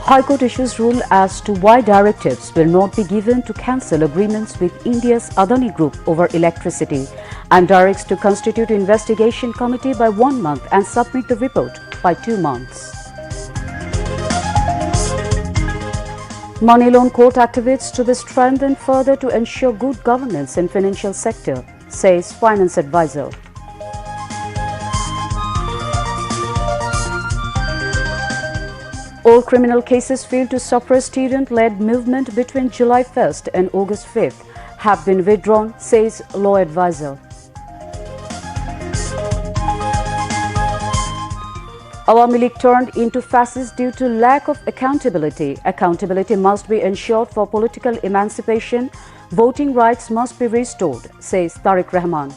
High Court issues rule as to why directives will not be given to cancel agreements with India's Adani Group over electricity and directs to constitute investigation committee by 1 month and submit the report by 2 months. Money loan court activates to be strengthened further to ensure good governance in financial sector, says finance advisor. All criminal cases filed to suppress student-led movement between July 1st and August 5th have been withdrawn, says law advisor. Awami League turned into fascist due to lack of accountability. Accountability must be ensured for political emancipation. Voting rights must be restored, says Tariq Rahman.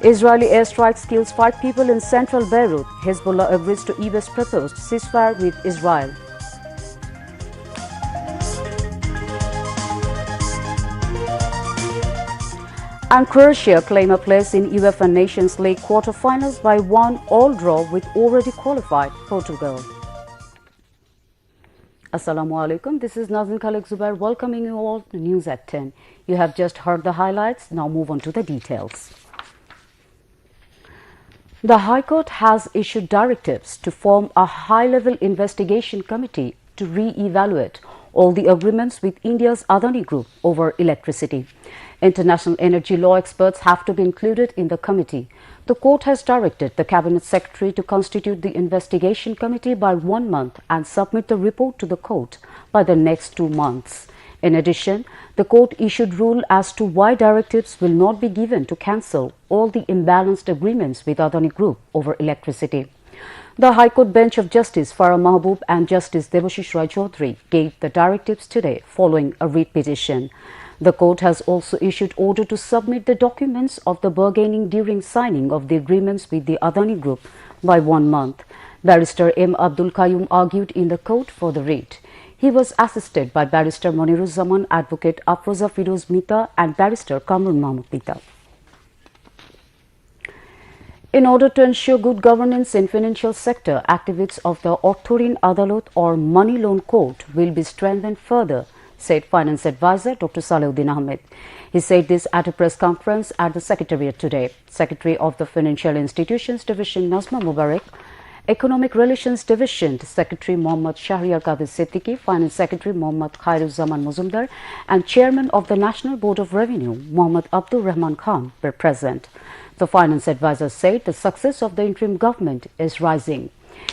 Israeli airstrikes kills 5 people in central Beirut. Hezbollah agrees to US proposed ceasefire with Israel. And Croatia claim a place in UEFA Nations League quarter-finals by 1-all draw with already qualified Portugal. Assalamu alaikum. This is Nazin Khalek Zubair welcoming you all to News at 10. You have just heard the highlights. Now move on to the details. The High Court has issued directives to form a high-level investigation committee to re-evaluate all the agreements with India's Adani Group over electricity. International energy law experts have to be included in the committee. The court has directed the Cabinet Secretary to constitute the investigation committee by 1 month and submit the report to the court by the next 2 months. In addition, the court issued rule as to why directives will not be given to cancel all the imbalanced agreements with Adani Group over electricity. The High Court Bench of Justice Farah Mahbub and Justice Debashish Rai Chaudhary gave the directives today following a writ petition. The court has also issued order to submit the documents of the bargaining during signing of the agreements with the Adani Group by 1 month. Barrister M. Abdul Qayyum argued in the court for the writ. He was assisted by Barrister Moniruzzaman, Advocate Afroza Firoz Mita and Barrister Kamrun Mahmud Mita. In order to ensure good governance in financial sector, activities of the Orthorin Adalat or Money Loan Court will be strengthened further, said Finance Advisor Dr. Salauddin Ahmed. He said this at a press conference at the Secretariat today. Secretary of the Financial Institutions Division Nazma Mubarak, Economic Relations Division Secretary Mohammad Shahriar Qadir Siddiqui, Finance Secretary Mohammad Khairuzaman Muzumdar and Chairman of the National Board of Revenue Mohammad Abdul Rahman Khan were present. The Finance Advisor said the success of the interim government is rising.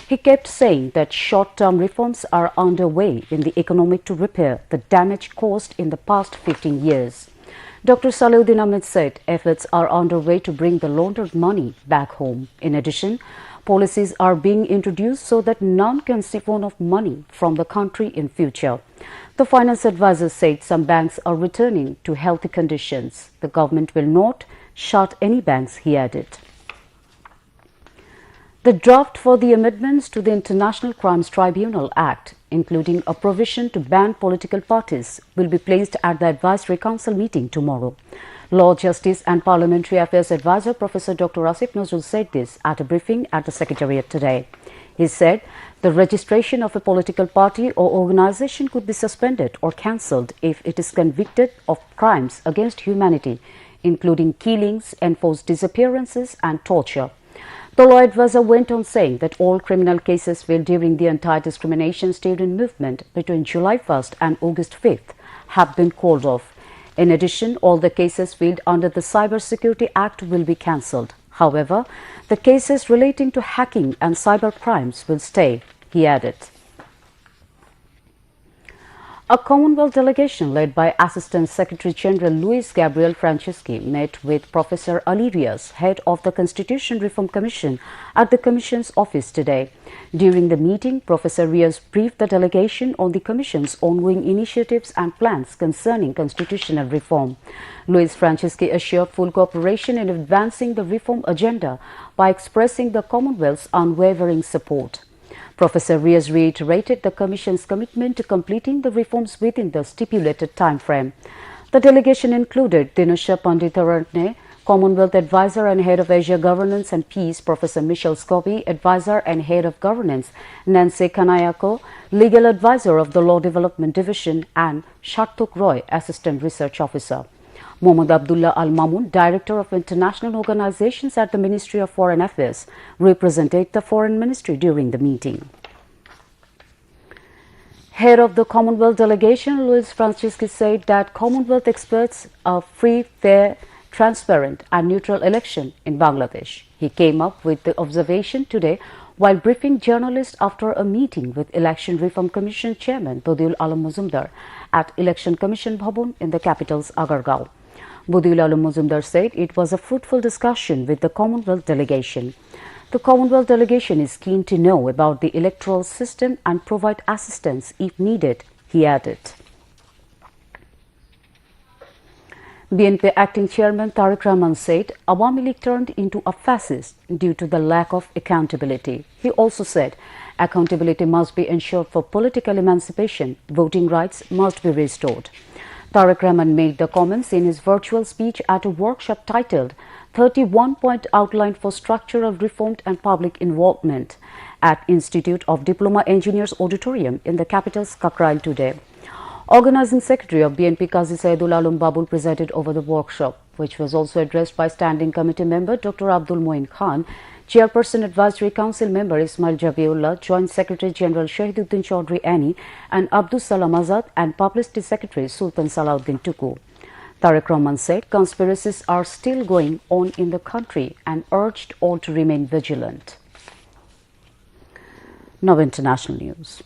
He kept saying that short-term reforms are underway in the economy to repair the damage caused in the past 15 years. Dr. Salauddin Ahmed said efforts are underway to bring the laundered money back home. In addition, policies are being introduced so that none can siphon off money from the country in future. The Finance Advisor said some banks are returning to healthy conditions. The government will not shut any banks, he added. The draft for the amendments to the International Crimes Tribunal Act, including a provision to ban political parties, will be placed at the Advisory Council meeting tomorrow. Law, Justice and Parliamentary Affairs Advisor Professor Dr. Asif Nazrul said this at a briefing at the Secretariat today. He said the registration of a political party or organization could be suspended or cancelled if it is convicted of crimes against humanity, including killings, enforced disappearances and torture. The law advisor went on saying that all criminal cases filed during the anti-discrimination student movement between July 1st and August 5th have been called off. In addition, all the cases filed under the Cyber Security Act will be cancelled. However, the cases relating to hacking and cyber crimes will stay, he added. A Commonwealth delegation led by Assistant Secretary General Luis Gabriel Franceschi met with Professor Ali Riaz, head of the Constitution Reform Commission, at the Commission's office today. During the meeting, Professor Riaz briefed the delegation on the Commission's ongoing initiatives and plans concerning constitutional reform. Luis Franceschi assured full cooperation in advancing the reform agenda by expressing the Commonwealth's unwavering support. Professor Riaz reiterated the Commission's commitment to completing the reforms within the stipulated time frame. The delegation included Dinusha Panditaratne, Commonwealth Advisor and Head of Asia Governance and Peace, Professor Michelle Scobie, Advisor and Head of Governance, Nancy Kanayako, Legal Advisor of the Law Development Division, and Shartuk Roy, Assistant Research Officer. Mohammad Abdullah Al Mamun, Director of International Organizations at the Ministry of Foreign Affairs, represented the Foreign Ministry during the meeting. Head of the Commonwealth delegation, Luis Francisci, said that Commonwealth expects a free, fair, transparent and neutral election in Bangladesh. He came up with the observation today while briefing journalists after a meeting with Election Reform Commission Chairman Badiul Alam Muzumdar at Election Commission Bhavan in the capital's Agargaon. Badiul Alam Muzumdar said it was a fruitful discussion with the Commonwealth delegation. The Commonwealth delegation is keen to know about the electoral system and provide assistance if needed, he added. BNP acting chairman Tariq Rahman said Awami League turned into a fascist due to the lack of accountability. He also said accountability must be ensured for political emancipation, voting rights must be restored. Tariq Rahman made the comments in his virtual speech at a workshop titled 31-Point Outline for Structural Reform and Public Involvement at Institute of Diploma Engineers Auditorium in the capital's Kakrail today. Organizing Secretary of BNP Qazi Saidul Alam Babul presided over the workshop, which was also addressed by Standing Committee member Dr. Abdul Moin Khan, Chairperson Advisory Council member Ismail Jabiullah, Joint Secretary General Shahiduddin Chaudhry Ani, and Abdus Salam Azad, and Publicity Secretary Sultan Salahuddin Tuku. Tariq Rahman said conspiracies are still going on in the country and urged all to remain vigilant. Now international news.